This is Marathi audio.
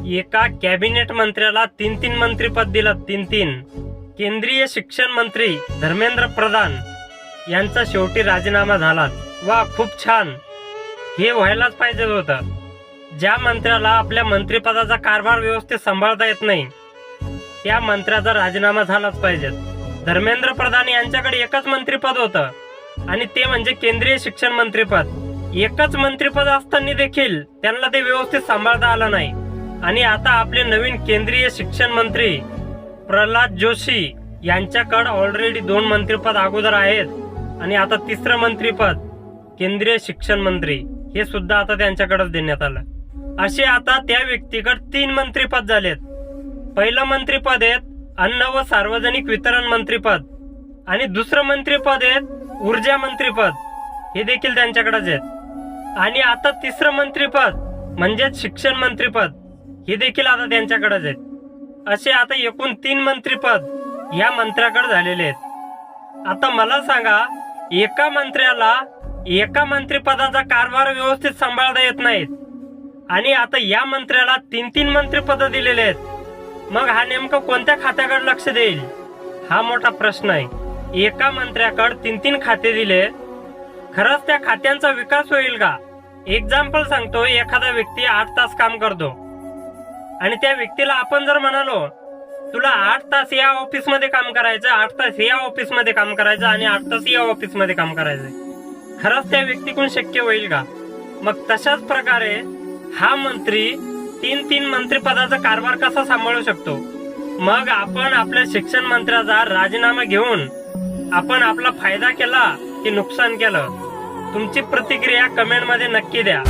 एका कॅबिनेट मंत्र्याला तीन तीन मंत्रीपद दिलं. तीन. केंद्रीय शिक्षण मंत्री धर्मेंद्र प्रधान यांचा शेवटी राजीनामा झाला. वा, खूप छान. हे व्हायलाच पाहिजे होतं. ज्या मंत्र्याला आपल्या मंत्रिपदाचा कारभार व्यवस्थित सांभाळता येत नाही त्या मंत्र्याचा राजीनामा झालाच पाहिजे. धर्मेंद्र प्रधान यांच्याकडे एकच मंत्रिपद होतं आणि ते म्हणजे केंद्रीय शिक्षण मंत्रिपद. एकच मंत्रिपद असताना देखील त्यांना ते व्यवस्थित सांभाळता आलं नाही. आणि आता आपले नवीन केंद्रीय शिक्षण मंत्री प्रल्हाद जोशी यांच्याकडे ऑलरेडी 2 मंत्रिपद अगोदर आहेत आणि आता 3रं मंत्रिपद केंद्रीय शिक्षण मंत्री हे सुद्धा आता त्यांच्याकडेच देण्यात आलं. असे आता त्या व्यक्तीकडे 3 मंत्रिपद झालेत. पहिलं मंत्रिपद आहे अन्न व सार्वजनिक वितरण मंत्रिपद आणि दुसरं मंत्रिपद आहे ऊर्जा मंत्रिपद, हे देखील त्यांच्याकडेच आहेत. आणि आता 3रं मंत्रिपद म्हणजेच शिक्षण मंत्रिपद हे देखील आता त्यांच्याकडेच आहेत. असे आता एकूण 3 मंत्रिपद या मंत्र्याकडे झालेले आहेत. आता मला सांगा, एका मंत्र्याला एका मंत्रिपदाचा कारभार व्यवस्थित सांभाळता येत नाहीत आणि आता या मंत्र्याला 3 मंत्रिपद दिलेले आहेत. मग हा नेमकं कोणत्या खात्याकडे लक्ष देईल हा मोठा प्रश्न आहे. एका मंत्र्याकडे 3 खाते दिले, खरंच त्या खात्यांचा विकास होईल का? एक्झाम्पल सांगतो, एखादा व्यक्ती 8 तास काम करतो आणि त्या व्यक्तीला आपण जर म्हणालो तुला 8 तास या ऑफिस मध्ये काम करायचं, 8 तास या ऑफिस मध्ये काम करायचं आणि 8 तास या ऑफिस मध्ये काम करायचं, खरंच त्या व्यक्तीकडून शक्य होईल का? मग तशाच प्रकारे हा मंत्री 3 मंत्रिपदाचा कारभार कसा सांभाळू शकतो? मग आपण आपल्या शिक्षण मंत्र्याचा राजीनामा घेऊन आपण आपला फायदा केला की नुकसान केलं? तुमची प्रतिक्रिया कमेंट मध्ये नक्की द्या.